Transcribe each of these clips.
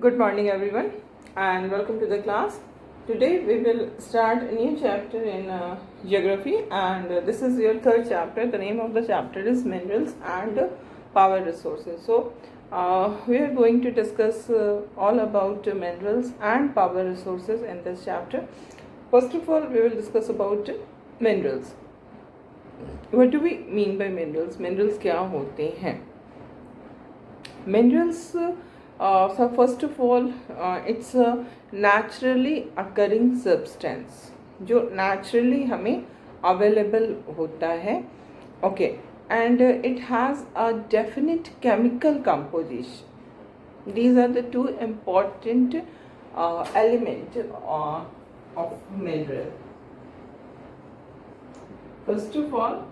Good morning, everyone, and welcome to the class. Today we will start a new chapter in geography, and this is your third chapter. The name of the chapter is Minerals and Power Resources. We are going to discuss all about minerals and power resources in this chapter. First of all, we will discuss about minerals. What do we mean by minerals? Minerals क्या होते हैं? Minerals, so first of all, it's a naturally occurring substance जो naturally हमें available होता है. Okay, and it has a definite chemical composition. These are the two important elements of mineral. First of all,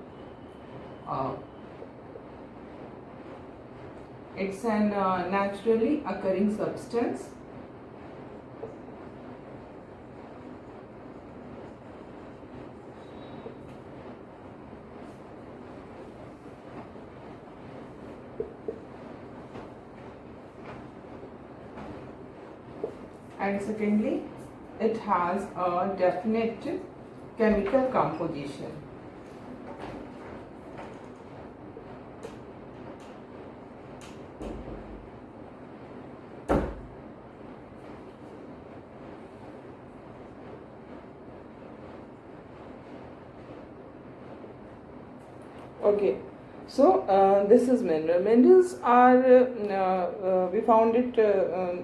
it's an naturally occurring substance. And secondly, it has a definite chemical composition. Okay, so this is mineral. Minerals are we found it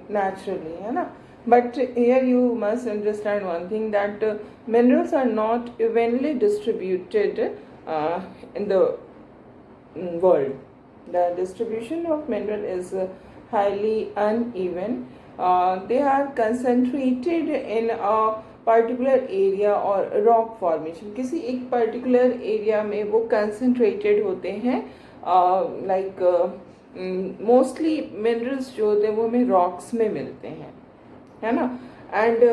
naturally, है ना? But here you must understand one thing, that minerals are not evenly distributed in the world. The distribution of mineral is highly uneven. They are concentrated in a particular area और rock formation. किसी एक particular area में वो concentrated होते हैं. Like mostly minerals जो होते हैं वो हमें रॉक्स में मिलते हैं, है ना. And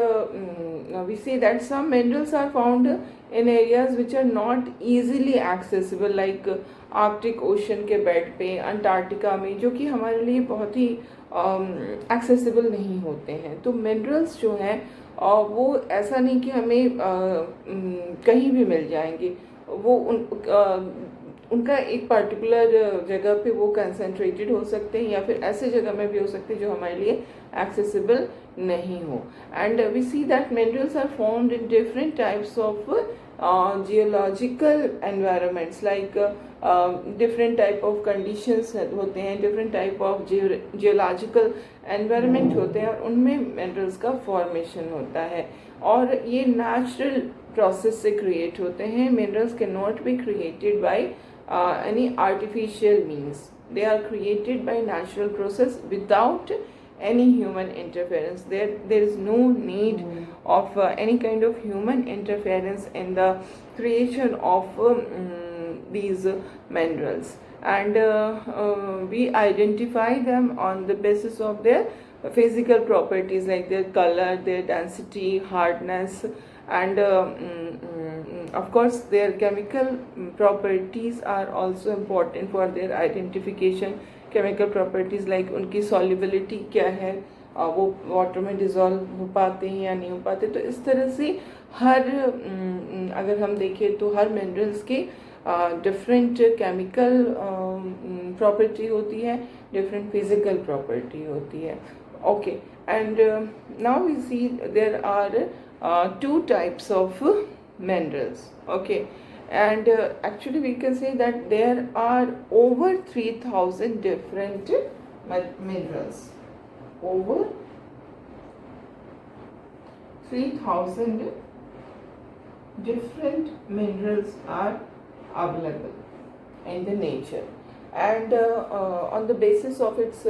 we see that some minerals are found in areas which are not easily accessible, like Arctic Ocean के बेड पे, अंटार्कटिका में, जो कि हमारे लिए बहुत ही एक्सेसिबल नहीं होते हैं. तो मिनरल्स जो हैं वो ऐसा नहीं कि हमें कहीं भी मिल जाएंगे. वो उनका एक पर्टिकुलर जगह पे वो कंसंट्रेटेड हो सकते हैं, या फिर ऐसे जगह में भी हो सकते हैं जो हमारे लिए एक्सेसिबल नहीं हो. And we see that minerals are found in different types of geological environments, like different type of conditions होते हैं, different type of geological environment होते हैं, और उनमें मिनरल्स का फॉर्मेशन होता है. और ये नेचुरल प्रोसेस से क्रिएट होते हैं. Minerals can not be created by any artificial means. They are created by natural process without any human interference. There is no need of any kind of human interference in the creation of these minerals. And we identify them on the basis of their physical properties, like their color, their density, hardness, and of course their chemical properties are also important for their identification. chemical properties like उनकी solubility क्या है, वो water में dissolve हो पाते हैं या नहीं हो पाते. तो इस तरह से हर अगर हम देखें तो हर मिनरल्स के डिफरेंट केमिकल प्रॉपर्टी होती है, डिफरेंट फिजिकल प्रॉपर्टी होती है. Okay, and now we see there are two types of minerals. Okay, and actually we can say that there are over 3,000 different minerals. Over 3,000 different minerals are available in the nature, and on the basis of its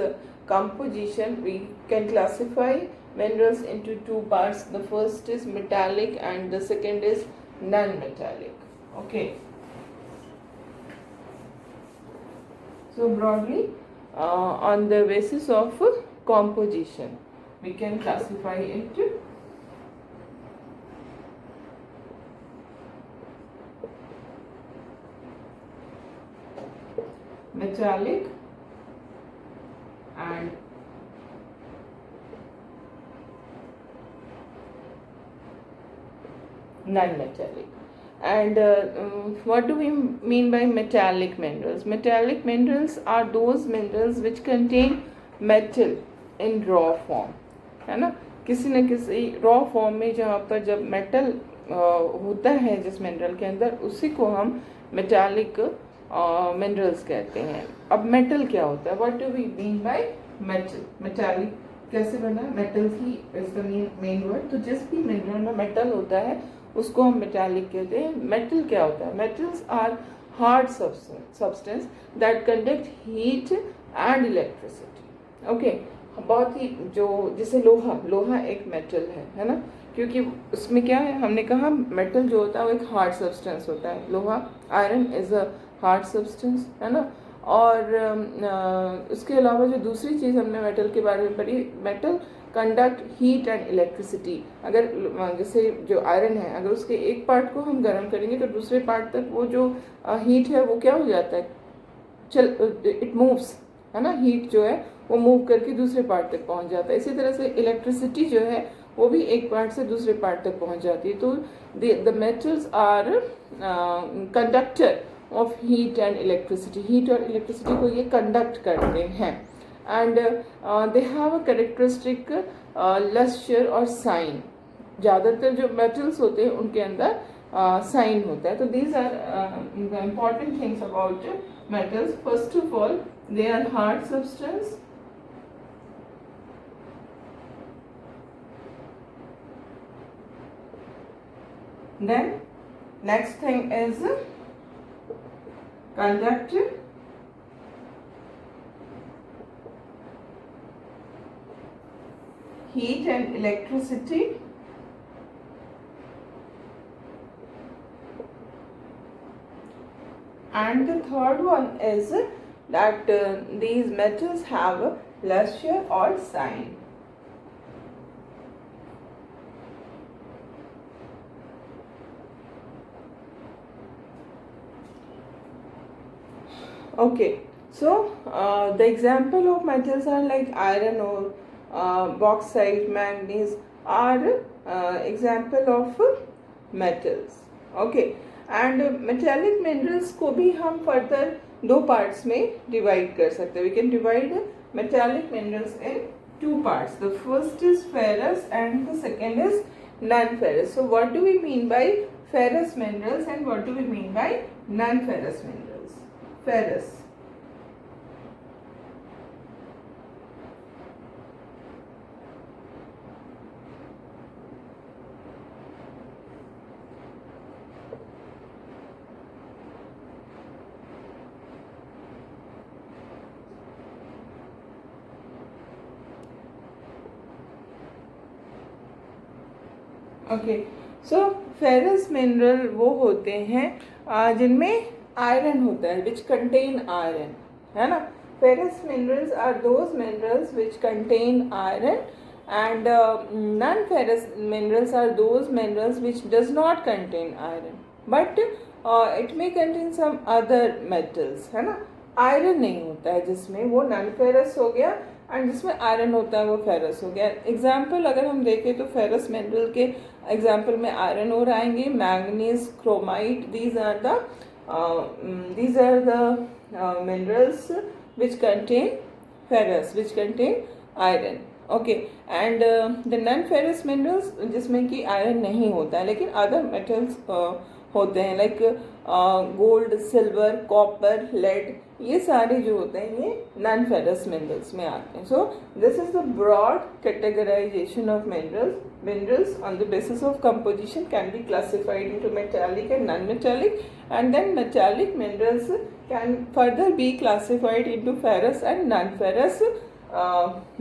composition we can classify minerals into two parts. The first is metallic and the second is non-metallic. Okay, so broadly on the basis of composition we can classify it metallic and non-metallic. And what do we mean by metallic minerals? Metallic minerals are those minerals which contain metal in raw form, है ना, किसी न किसी raw form में जहाँ पर जब metal होता है जिस मिनरल के अंदर, उसी को हम मेटालिक मिनरल्स कहते हैं. अब मेटल क्या होता है? What do we mean by metal? Metallic कैसे बना? मेटल ही इज द मेन वर्ड. तो जिस भी मिनरल में मेटल होता है उसको हम मेटालिक कहते हैं. मेटल क्या होता है? Metals are hard substance that conduct heat and electricity. Okay, बहुत ही जो जैसे लोहा एक मेटल है ना, क्योंकि उसमें क्या है, हमने कहा मेटल जो होता है वो एक हार्ड सब्सटेंस होता है. लोहा, iron is a hard substance, है ना. और उसके अलावा जो दूसरी चीज़ हमने मेटल के बारे में पढ़ी, metal conduct heat and electricity. अगर जैसे जो आयरन है, अगर उसके एक पार्ट को हम गर्म करेंगे तो दूसरे पार्ट तक वो जो हीट है वो क्या हो जाता है, इट मूव्स, है ना. हीट जो है वो मूव करके दूसरे पार्ट तक पहुंच जाता है. इसी तरह से इलेक्ट्रिसिटी जो है वो भी एक पार्ट से दूसरे पार्ट तक पहुंच जाती है. तो the metals are conductor of heat and electricity. Heat और इलेक्ट्रिसिटी को ये कंडक्ट करते हैं. And they have a characteristic lustre और साइन. ज़्यादातर जो मेटल्स होते हैं उनके अंदर साइन होता है. तो these are the important things about metals. First of all, they are hard substance. Then next thing is conductive. Heat and electricity. And the third one is that these metals have luster or sign. Okay, so the example of metals are like iron ore, bauxite, manganese are example of metals. Okay. And metallic minerals को भी हम further दो parts में divide कर सकते हैं. We can divide metallic minerals in two parts. The first is ferrous and the second is non ferrous. So what do we mean by ferrous minerals and what do we mean by non ferrous minerals? Ferrous, okay. So ferrous mineral वो होते हैं जिनमें iron होता है, विच contain iron, है ना. Ferrous minerals are those minerals which contain iron and non-ferrous minerals are those minerals which does not contain iron but it may contain some other metals, है ना. आयरन नहीं होता है जिसमें, वो नॉन फेरस हो गया. एंड जिसमें आयरन होता है वो फेरस हो गया. एग्जाम्पल अगर हम देखें तो फेरस मिनरल के एग्जाम्पल में आयरन और आएंगे, manganese, chromite. These are the minerals which contain ferrous, which contain iron. Okay. And the non ferrous minerals जिसमें कि आयरन नहीं होता है लेकिन अदर मेटल्स होते हैं, like gold, silver, copper, lead. ये सारे जो होते हैं ये नॉन फेरस मिनरल्स में आते हैं. So this is the broad categorisation of minerals. Minerals on the basis of composition can be classified into metallic and non-metallic, and then metallic minerals can further be classified into ferrous and non-ferrous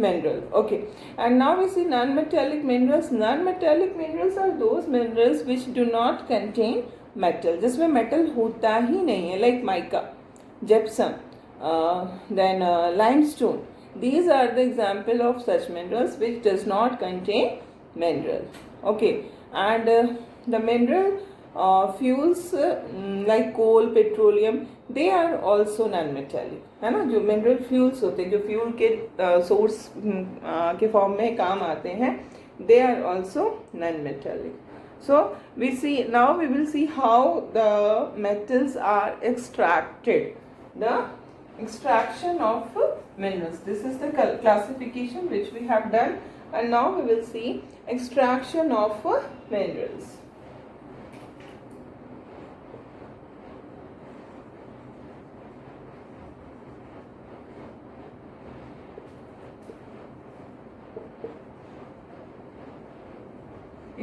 mineral. Okay, and now we see non-metallic minerals. Non-metallic minerals are those minerals which do not contain metal, जिसमें metal होता ही नहीं है, like mica, gypsum, then limestone. These are the example of such minerals which does not contain mineral. Okay, and the mineral fuels like coal, petroleum, they are also non-metallic, है ना. जो mineral fuels होते हैं, जो fuel के source के form में काम आते हैं, they are also non-metallic. So we will see how the metals are extracted, the extraction of minerals. This is the classification which we have done, and now we will see extraction of minerals.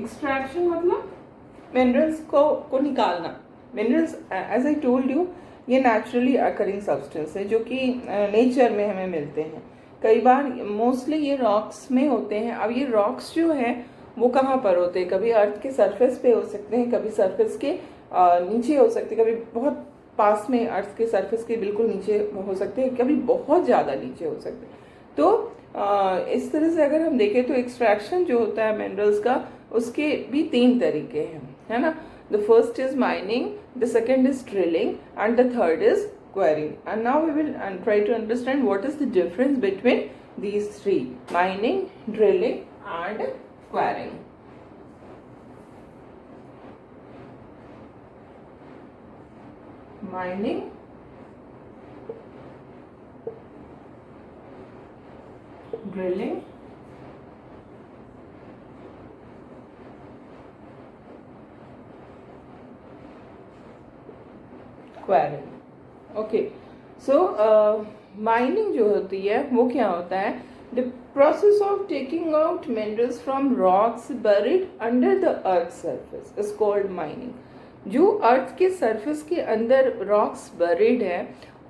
Extraction मतलब minerals को निकालना. Minerals, as I told you, ये naturally occurring substance है जो कि nature में हमें मिलते हैं. कई बार मोस्टली ये रॉक्स में होते हैं. अब ये रॉक्स जो हैं वो कहाँ पर होते हैं? कभी अर्थ के सरफेस पे हो सकते हैं, कभी सरफेस के नीचे हो सकते हैं, कभी बहुत पास में अर्थ के सरफेस के बिल्कुल नीचे हो सकते हैं, कभी बहुत ज़्यादा नीचे हो सकते हैं. तो इस तरह से अगर हम देखें तो एक्सट्रैक्शन जो होता है मिनरल्स का, उसके भी 3 तरीके हैं, है ना. The first is mining, the second is drilling, and the third is quarrying. And now we will try to understand what is the difference between these 3: mining, drilling and quarrying. Mining, drilling, quarrying. Okay, so mining जो होती है वो क्या होता है? The process of taking out minerals from rocks buried under the earth's surface is called mining. जो अर्थ के surface के अंदर रॉक्स बरीड है,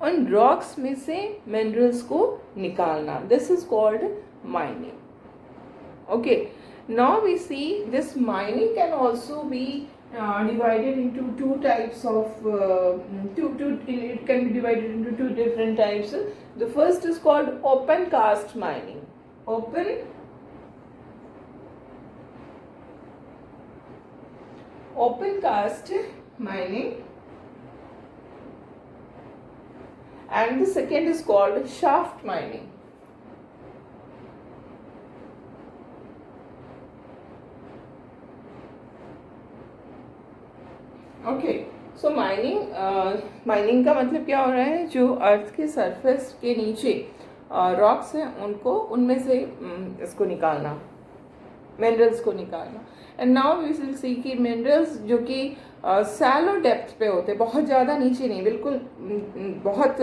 उन रॉक्स में से मिनरल्स को निकालना, this is called mining. Okay, now we see this mining can also be divided into 2 types of it can be divided into 2 different types. The first is called open cast mining. Open cast mining, and the second is called shaft mining. Okay, so mining का मतलब क्या हो रहा है? जो अर्थ के surface के नीचे रॉक्स हैं उनको, उनमें से इसको निकालना, मिनरल्स को निकालना. And now we will see कि मिनरल्स जो कि सैलो डेप्थ पे होते हैं, बहुत ज़्यादा नीचे नहीं, बिल्कुल बहुत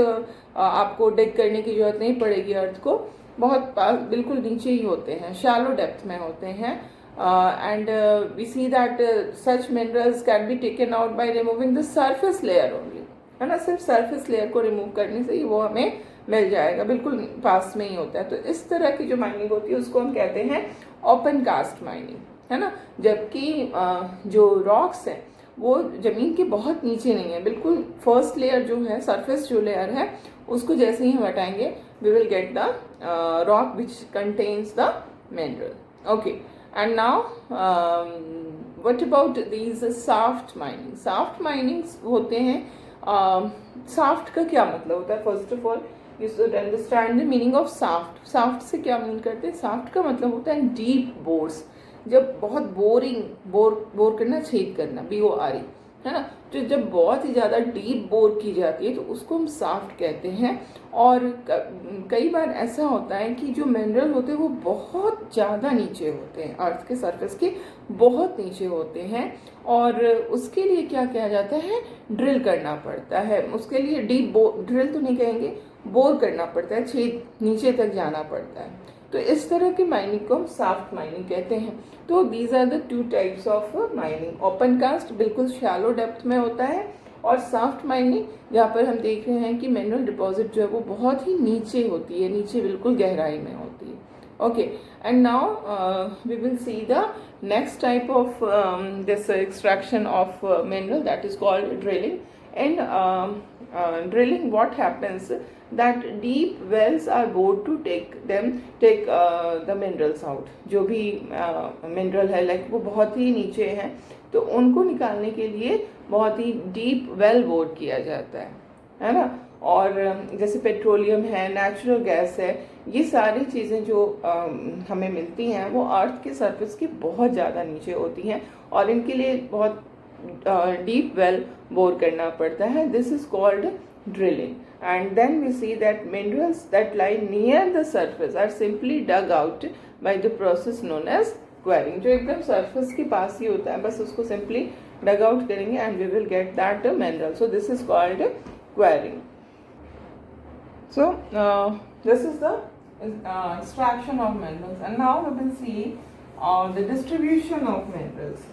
आपको डिग करने की जरूरत नहीं पड़ेगी अर्थ को, बहुत बिल्कुल नीचे ही होते हैं, शैलो डेप्थ में होते हैं. And we see that such minerals can be taken out by removing the surface layer only, है ना. सिर्फ surface layer को remove करने से ही वो हमें मिल जाएगा, बिल्कुल पास में ही होता है. तो इस तरह की जो माइनिंग होती है उसको हम कहते हैं ओपन कास्ट माइनिंग, है ना. जबकि जो रॉक्स हैं वो ज़मीन के बहुत नीचे नहीं है, बिल्कुल फर्स्ट लेयर जो है, सरफेस जो लेयर है, उसको जैसे ही हम हटाएंगे we will get the rock which contains the mineral. Okay, and now what about these soft mining? Soft minings होते हैं, soft का क्या मतलब होता है? First of all you should understand the meaning of soft. soft से क्या mean करते हैं? soft का मतलब होता है deep bores, जब बहुत बोर करना, छेद करना, BORE, है ना. तो जब बहुत ही ज़्यादा डीप बोर की जाती है तो उसको हम साफ्ट कहते हैं. और कई बार ऐसा होता है कि जो मिनरल होते हैं वो बहुत ज़्यादा नीचे होते हैं, अर्थ के सरफेस के बहुत नीचे होते हैं, और उसके लिए क्या किया जाता है? ड्रिल करना पड़ता है. उसके लिए डीप ड्रिल तो नहीं कहेंगे, बोर करना पड़ता है, छेद नीचे तक जाना पड़ता है. तो इस तरह की माइनिंग को हम सॉफ्ट माइनिंग कहते हैं. तो these are the 2 types of mining. Open cast बिल्कुल शैलो डेप्थ में होता है, और सॉफ्ट माइनिंग जहाँ पर हम देख रहे हैं कि मिनरल डिपॉजिट जो है वो बहुत ही नीचे होती है, नीचे बिल्कुल गहराई में होती है. Okay, and now we will see the next type of this extraction of mineral, that is called drilling. In drilling, what happens that deep wells are bored to take the minerals out. जो भी mineral है, like वो बहुत ही नीचे हैं, तो उनको निकालने के लिए बहुत ही डीप वेल बोर किया जाता है ना. और जैसे पेट्रोलियम है, नेचुरल गैस है, ये सारी चीज़ें जो हमें मिलती हैं वो अर्थ के सरफेस के बहुत ज़्यादा नीचे होती हैं और इनके लिए बहुत डीप वेल बोर करना पड़ता है. This is called drilling. And then we see that minerals that lie near the surface are simply dug out by the process known as quarrying. जो एकदम surface के पास ही होता है, बस उसको simply dug out करेंगे and we will get that mineral. So this is called quarrying. So this is the extraction of minerals, and now we will see the distribution of minerals.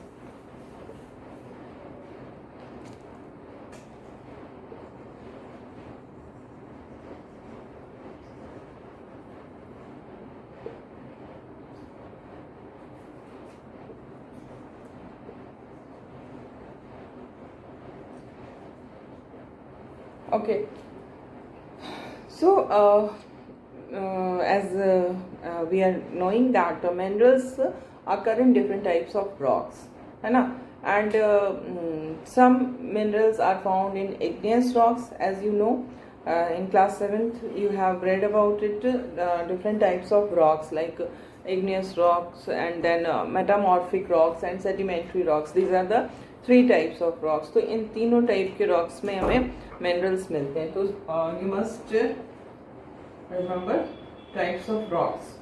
Okay, so as we are knowing that minerals occur in different types of rocks, है ना, and some minerals are found in igneous rocks, as you know. In class 7th you have read about it, different types of rocks like igneous rocks and then metamorphic rocks and sedimentary rocks. These are the 3 types of rocks. तो इन तीनों type के rocks में हमें minerals मिलते हैं. तो you must remember types of rocks.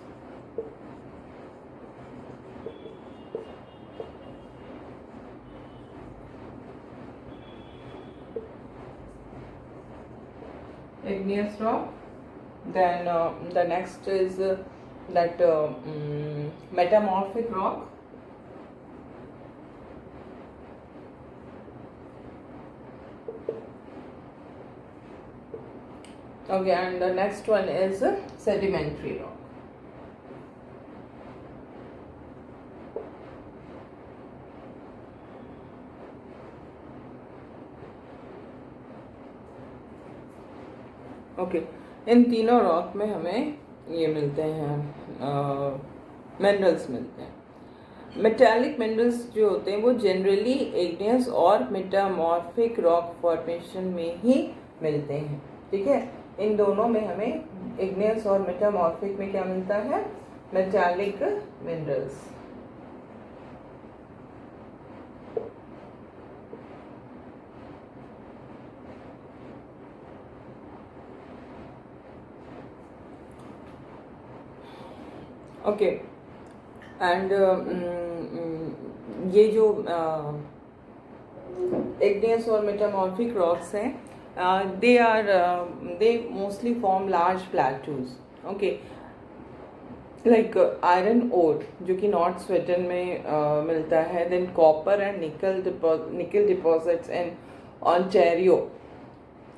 Igneous rock, then the next is that metamorphic rock, okay, and the next one is sedimentary rock. Okay, इन तीनों रॉक में हमें ये मिलते हैं, मिनरल्स मिलते हैं. मेटालिक मिनरल्स जो होते हैं वो जनरली इग्नियस और मेटामॉर्फिक रॉक फॉर्मेशन में ही मिलते हैं. ठीक है, इन दोनों में हमें इग्नियस और मेटामॉर्फिक में क्या मिलता है? Metallic minerals. ओके, एंड ये जो इग्नियस और मेटामॉर्फिक रॉक्स हैं, they mostly form large plateaus. Okay, like iron ore जो कि नॉर्थ स्वीडन में मिलता है. Then copper and nickel deposits in Ontario,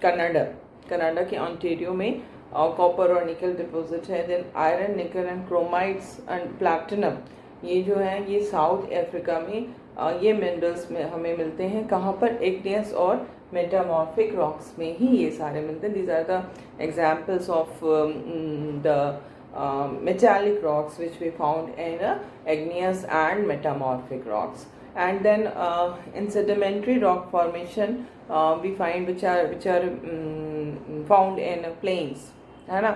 Canada के ऑन्टेरियो में कॉपर और निकल डिपॉजिट है. Then iron, nickel and chromites and platinum, ये जो है ये साउथ अफ्रीका में ये मिनरल्स में हमें मिलते हैं. कहाँ पर? इग्नियस और मेटामॉर्फिक रॉक्स में ही ये सारे मिलते हैं. These are the examples of the metallic rocks which we found in igneous and metamorphic rocks. And then in sedimentary rock formation we find which are found in plains, है ना,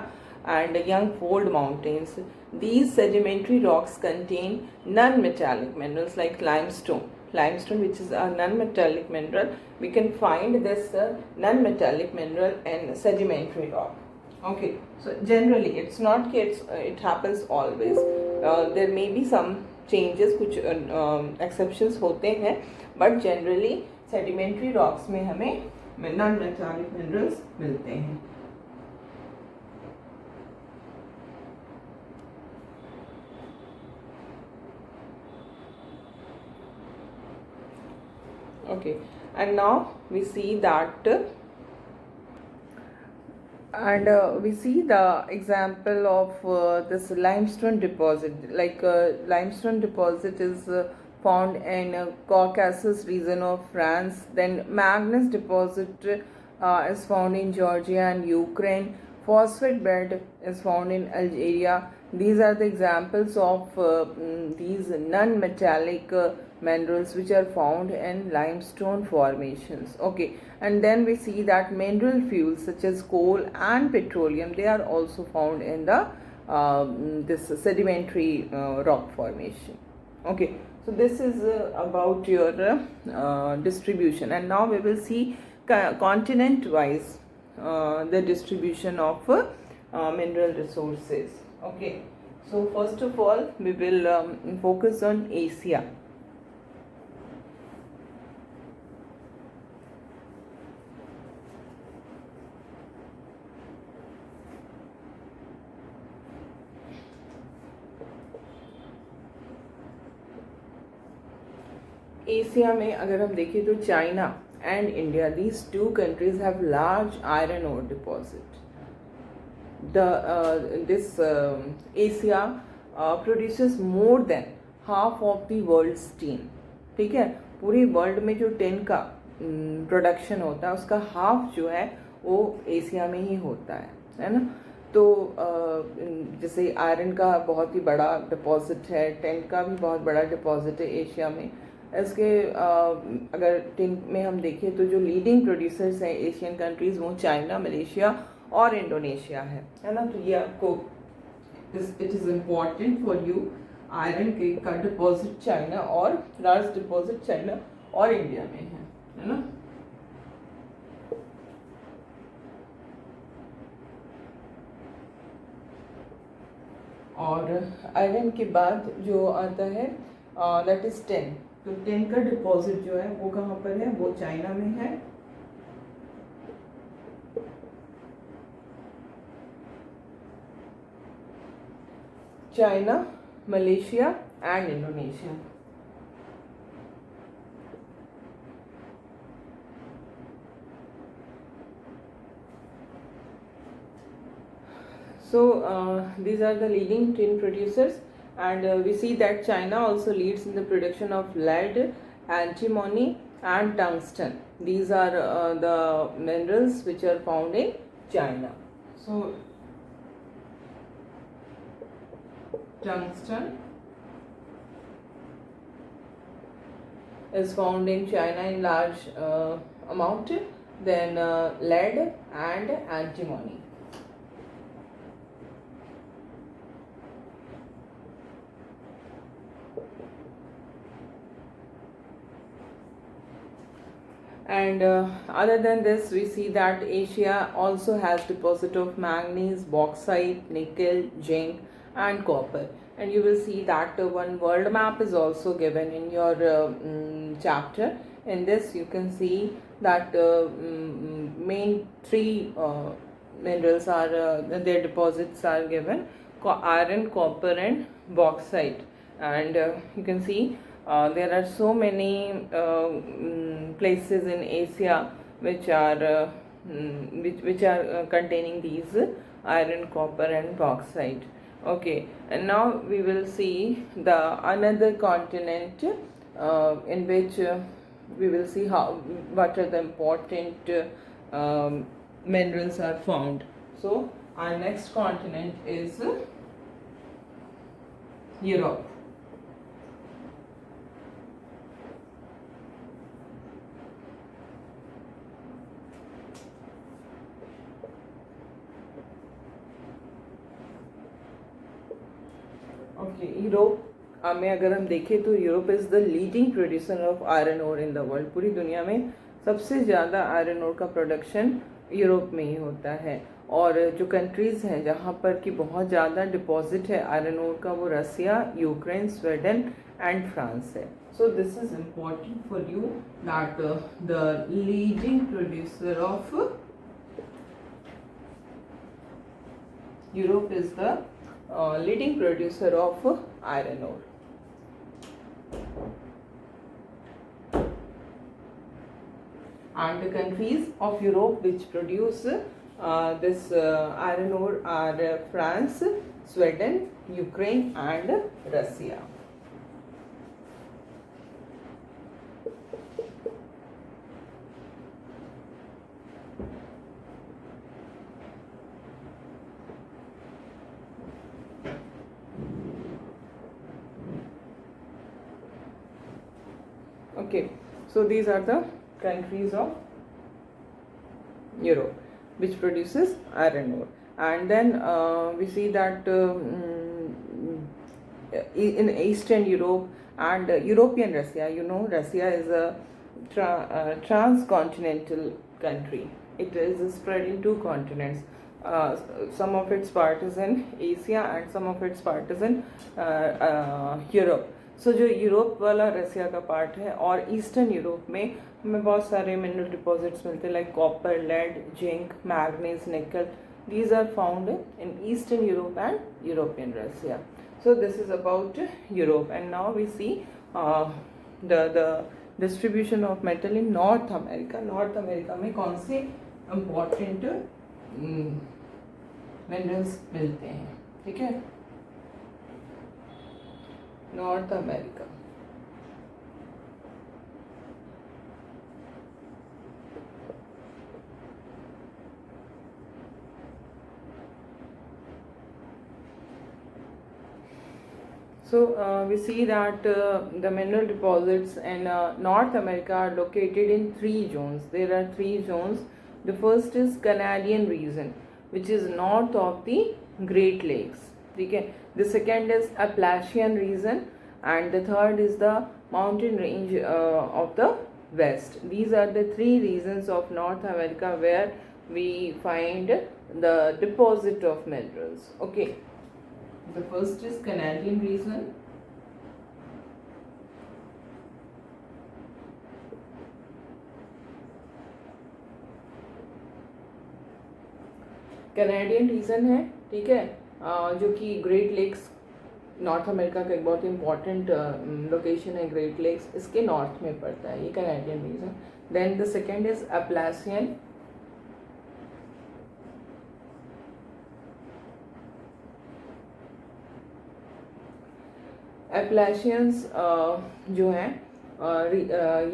and young fold mountains. These sedimentary rocks contain non-metallic minerals like limestone, which is a non-metallic mineral. We can find this non-metallic mineral in sedimentary rock. Okay, so generally it's not it happens always. There may be some changes, कुछ exceptions होते हैं, but generally sedimentary rocks में हमें non-metallic minerals मिलते हैं. Okay, and now we see that we see the example of this limestone deposit. Like limestone deposit is found in Caucasus region of France. Then manganese deposit is found in Georgia and Ukraine. Phosphate bed is found in Algeria. these are the examples of these non-metallic minerals which are found in limestone formations. Okay, and then we see that mineral fuels such as coal and petroleum, they are also found in the this sedimentary rock formation. Okay, so this is about your distribution, and now we will see continent wise the distribution of mineral resources. Okay, so first of all we will focus on Asia. Asia में अगर हम देखें तो China and India, these two countries have large iron ore deposit. This Asia produces more than half of the world's tin. ठीक है, पूरी world में जो टिन का प्रोडक्शन होता है उसका हाफ जो है वो एशिया में ही होता है ना. तो जैसे आयरन का बहुत ही बड़ा डिपॉजिट है, टिन का भी बहुत बड़ा डिपॉजिट है एशिया में. इसके अगर टिन में हम देखें तो जो लीडिंग प्रोड्यूसर्स हैं एशियन कंट्रीज़ वो चाइना, मलेशिया और इंडोनेशिया है ना. तो ये आपको it is important for you. Iron के का डिपॉजिट चाइना और लार्ज डिपॉजिट चाइना और इंडिया में है ना. और आयरन के बाद जो आता है दैट इज टिन. तो टिन का डिपॉजिट जो है वो कहाँ पर है, वो चाइना में है. China, Malaysia and Indonesia. So these are the leading tin producers, and we see that China also leads in the production of lead, antimony and tungsten. These are the minerals which are found in China. So tungsten is found in China in large amount, then lead and antimony. And other than this, we see that Asia also has deposit of manganese, bauxite, nickel, zinc and copper. And you will see that one world map is also given in your chapter. In this you can see that main three minerals are their deposits are given: iron, copper and bauxite. And you can see there are so many places in Asia which are containing these iron, copper and bauxite. Okay, and now we will see the another continent in which we will see what are the important minerals are found. So our next continent is Europe. Okay, Europe में अगर हम देखें तो Europe is the leading producer of iron ore in the world. पूरी दुनिया में सबसे ज़्यादा आयरन ओर का प्रोडक्शन यूरोप में ही होता है. और जो कंट्रीज़ हैं जहाँ पर कि बहुत ज़्यादा डिपॉजिट है आयरन ओर का वो रसिया, यूक्रेन, स्वीडन एंड फ्रांस है. So this is important for you that the leading producer of Europe is the leading producer of iron ore. And the countries of Europe which produce this iron ore are France, Sweden, Ukraine and Russia. Okay, so these are the countries of Europe which produces iron ore. And then we see that in Eastern Europe and European Russia, you know, Russia is a transcontinental country. It is spread in two continents. Some of its part is in Asia and some of its part is in Europe. So जो Europe वाला रसिया का part है और eastern Europe में हमें बहुत सारे mineral deposits मिलते हैं, like copper, lead, zinc, manganese, nickel. These are found in Eastern Europe and European Russia. So this is about Europe, and now we see the distribution of metal in North America. North America में कौन से important minerals मिलते हैं, ठीक है. North America. So we see that the mineral deposits in North America are located in 3 zones. There are 3 zones. The first is Canadian region, which is north of the Great Lakes. Okay. The second is Appalachian region, and the third is the mountain range of the west. These are the 3 regions of North America where we find the deposit of minerals. Okay. The first is Canadian region. Canadian region है, ठीक है, जो कि great lakes, north America का एक बहुत important location है. Great lakes इसके नॉर्थ में पड़ता है, ये Canadian region. Then the second is Appalachian. Appalachians जो हैं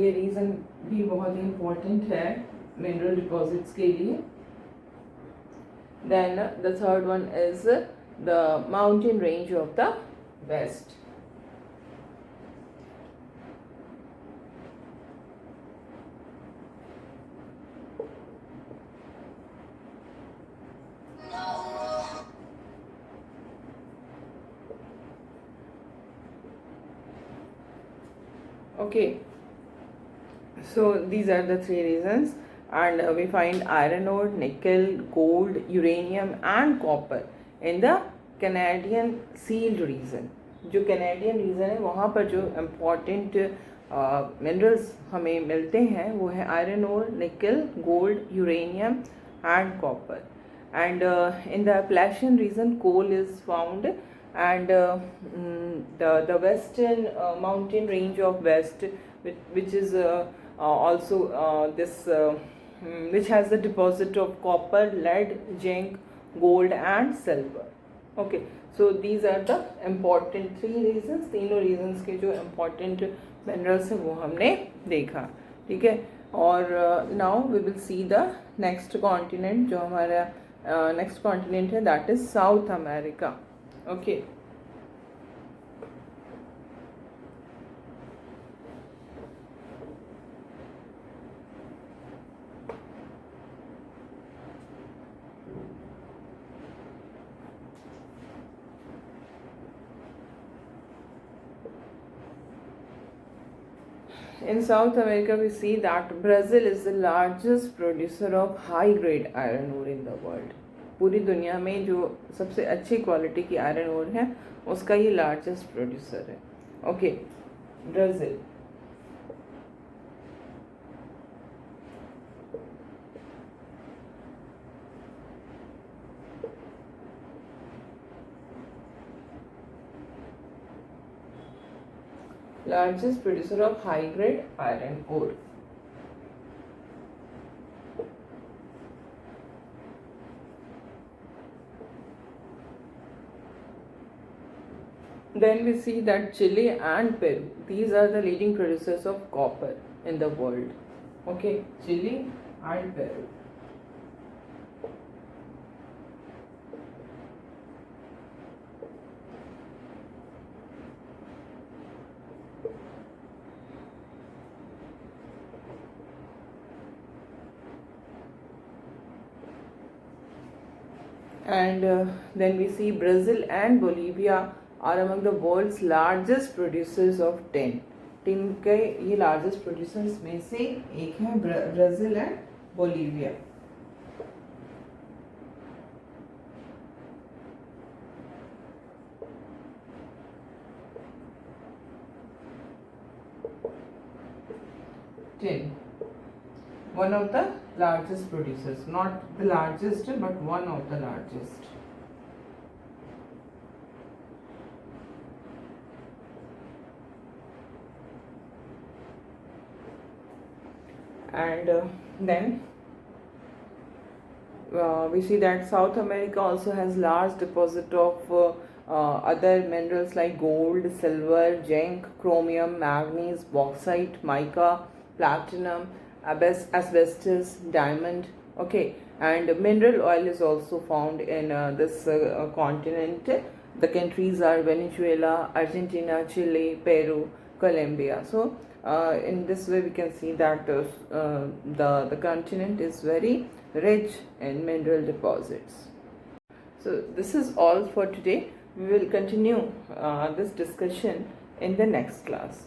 ये रीज़न भी बहुत इम्पोर्टेंट है मिनरल डिपॉजिट्स के लिए. Then the third one is the mountain range of the west. Okay, so these are the 3 reasons, and we find iron ore, nickel, gold, uranium and copper in the Canadian sealed region. जो Canadian region है वहाँ पर जो important minerals हमें मिलते हैं वो है iron ore, nickel, gold, uranium and copper. And in the Appalachian region coal is found, and the western mountain range of west, which is also this which has the deposit of copper, lead, zinc, gold and silver. Okay, so these are the important 3 reasons. तीनों reasons के जो important minerals हैं वो हमने देखा, ठीक है. और now we will see the next continent. जो हमारा next continent है that is South America. Okay. In South America, we see that Brazil is the largest producer of high-grade iron ore in the world. पूरी दुनिया में जो सबसे अच्छी quality की आयरन ओर है उसका ये लार्जेस्ट प्रोड्यूसर है. Okay, Brazil. Largest producer of high-grade iron ore. Then we see that Chile and Peru, these are the leading producers of copper in the world. Okay, Chile and Peru. And then we see Brazil and Bolivia are among the world's largest producers of tin. Tin के ये largest producers में से एक है Brazil and Bolivia. Tin, one of the largest producers, not the largest but one of the largest. And then we see that South America also has large deposit of other minerals like gold, silver, zinc, chromium, manganese, bauxite, mica, platinum, asbestos, diamond. Okay, and mineral oil is also found in this continent. The countries are Venezuela, Argentina, Chile, Peru, Colombia. So in this way we can see that the continent is very rich in mineral deposits. So this is all for today. We will continue this discussion in the next class.